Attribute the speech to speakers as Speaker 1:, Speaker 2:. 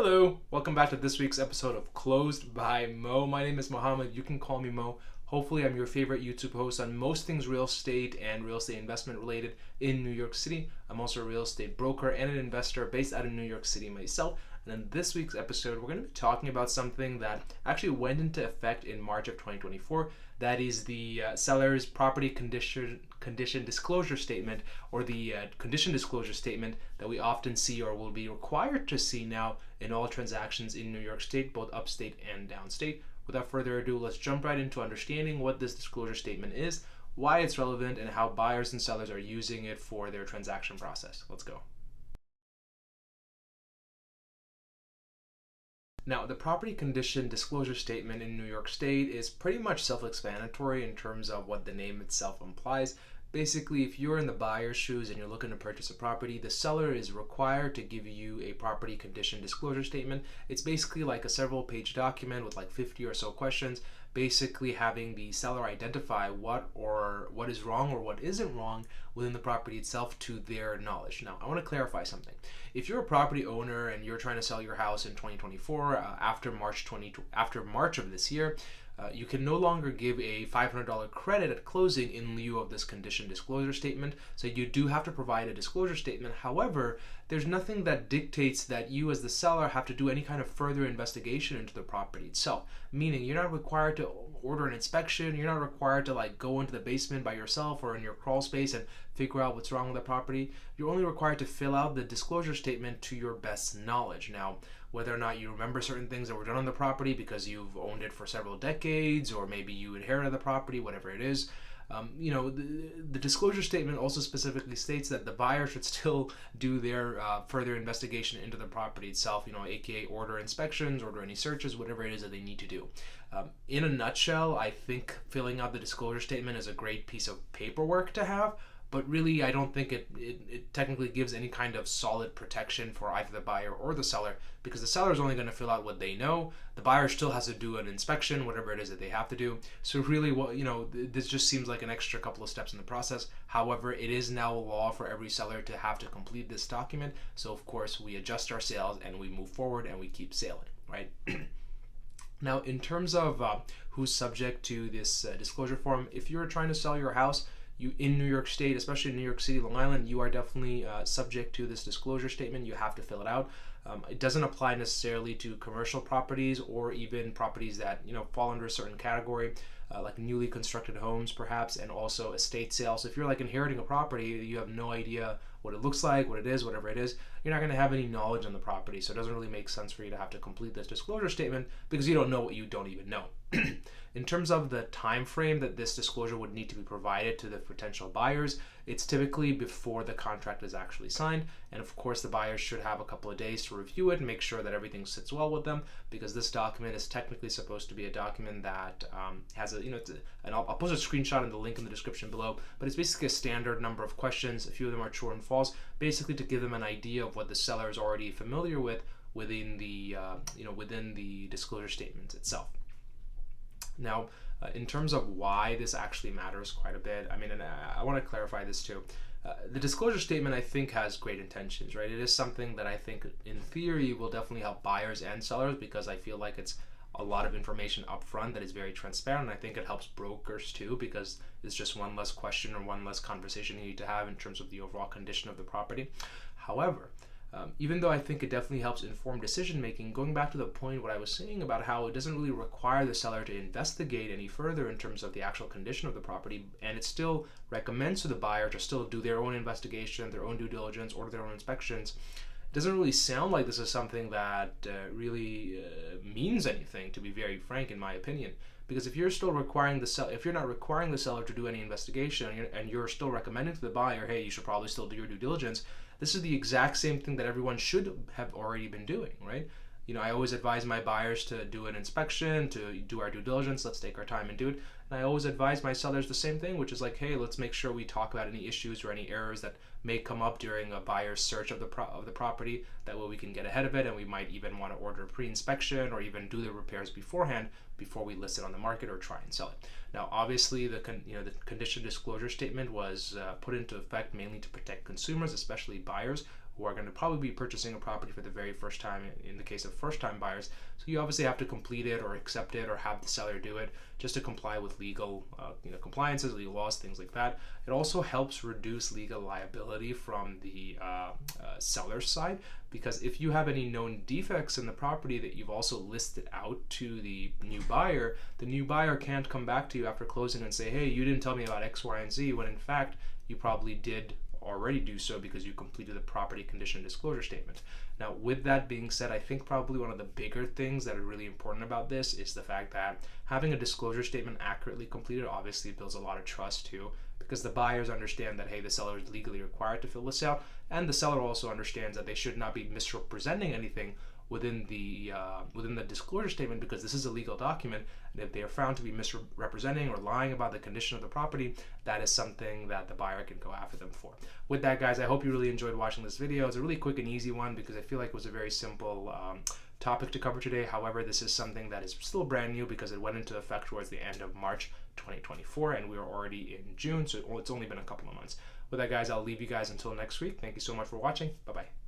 Speaker 1: Hello, welcome back to this week's episode of Closed by Mo. My name is Mohammed. You can call me Mo. Hopefully, I'm your favorite YouTube host on most things real estate and real estate investment related in New York City. I'm also a real estate broker and an investor based out of New York City myself. And in this week's episode, we're going to be talking about something that actually went into effect in March of 2024. That is the seller's property condition disclosure statement, or the condition disclosure statement that we often see or will be required to see now in all transactions in New York State, both upstate and downstate. Without further ado, let's jump right into understanding what this disclosure statement is, why it's relevant, and how buyers and sellers are using it for their transaction process. Let's go. Now, the property condition disclosure statement in New York State is pretty much self-explanatory in terms of what the name itself implies. Basically, if you're in the buyer's shoes and you're looking to purchase a property, the seller is required to give you a property condition disclosure statement. It's basically like a several-page document with like 50 or so questions, basically having the seller identify what is wrong or what isn't wrong within the property itself to their knowledge. Now, I want to clarify something. If you're a property owner and you're trying to sell your house in 2024 after March of this year, you can no longer give a $500 credit at closing in lieu of this condition disclosure statement. So you do have to provide a disclosure statement. However, there's nothing that dictates that you as the seller have to do any kind of further investigation into the property itself. Meaning you're not required to order an inspection. You're not required to like go into the basement by yourself or in your crawl space and figure out what's wrong with the property. You're only required to fill out the disclosure statement to your best knowledge. Now, whether or not you remember certain things that were done on the property because you've owned it for several decades, or maybe you inherited the property, whatever it is, the disclosure statement also specifically states that the buyer should still do their further investigation into the property itself, aka order inspections, order any searches, whatever it is that they need to do. In a nutshell, I think filling out the disclosure statement is a great piece of paperwork to have, but really I don't think it technically gives any kind of solid protection for either the buyer or the seller, because the seller is only going to fill out what they know. The buyer still has to do an inspection, whatever it is that they have to do. So really, this just seems like an extra couple of steps in the process. However, it is now law for every seller to have to complete this document. So of course we adjust our sails and we move forward and we keep sailing, right? Now, in terms of who's subject to this disclosure form, if you're trying to sell your house, you in New York State, especially in New York City, Long Island, you are definitely subject to this disclosure statement. You have to fill it out. It doesn't apply necessarily to commercial properties or even properties that fall under a certain category, like newly constructed homes, perhaps, and also estate sales. So if you're like inheriting a property, you have no idea what it looks like, what it is, whatever it is, you're not going to have any knowledge on the property. So it doesn't really make sense for you to have to complete this disclosure statement because you don't know what you don't even know. In terms of the time frame that this disclosure would need to be provided to the potential buyers, it's typically before the contract is actually signed. And of course, the buyers should have a couple of days to review it and make sure that everything sits well with them, because this document is technically supposed to be a document that has and I'll post a screenshot in the link in the description below, but it's basically a standard number of questions. A few of them are true and false, basically to give them an idea of what the seller is already familiar with within the disclosure statement itself. Now, in terms of why this actually matters quite a bit, and I want to clarify this too. The disclosure statement, I think, has great intentions, right? It is something that I think, in theory, will definitely help buyers and sellers, because I feel like it's a lot of information up front that is very transparent. I think it helps brokers too, because it's just one less question or one less conversation you need to have in terms of the overall condition of the property. However, even though I think it definitely helps inform decision making, going back to the point what I was saying about how it doesn't really require the seller to investigate any further in terms of the actual condition of the property, and it still recommends to the buyer to still do their own investigation, their own due diligence, order their own inspections. It doesn't really sound like this is something that really means anything, to be very frank, in my opinion. Because if you're still requiring if you're not requiring the seller to do any investigation, and you're still recommending to the buyer, hey, you should probably still do your due diligence, this is the exact same thing that everyone should have already been doing, right? I always advise my buyers to do an inspection, to do our due diligence, let's take our time and do it. And I always advise my sellers the same thing, which is like, hey, let's make sure we talk about any issues or any errors that may come up during a buyer's search of the property. That way we can get ahead of it, and we might even want to order a pre-inspection or even do the repairs beforehand before we list it on the market or try and sell it. Now, obviously, the condition disclosure statement was put into effect mainly to protect consumers, especially buyers, who are going to probably be purchasing a property for the very first time in the case of first-time buyers. So you obviously have to complete it or accept it or have the seller do it just to comply with legal compliances, legal laws, things like that. It also helps reduce legal liability from the seller's side, because if you have any known defects in the property that you've also listed out to the new buyer can't come back to you after closing and say, hey, you didn't tell me about X, Y, and Z, when in fact you probably did already do so because you completed the property condition disclosure statement. Now, with that being said, I think probably one of the bigger things that are really important about this is the fact that having a disclosure statement accurately completed obviously builds a lot of trust too, because the buyers understand that, hey, the seller is legally required to fill this out, and the seller also understands that they should not be misrepresenting anything within the disclosure statement, because this is a legal document, and if they are found to be misrepresenting or lying about the condition of the property, that is something that the buyer can go after them for. With that, guys, I hope you really enjoyed watching this video. It's a really quick and easy one because I feel like it was a very simple topic to cover today. However, this is something that is still brand new because it went into effect towards the end of March 2024, and we are already in June, so it's only been a couple of months. With that, guys, I'll leave you guys until next week. Thank you so much for watching. Bye-bye.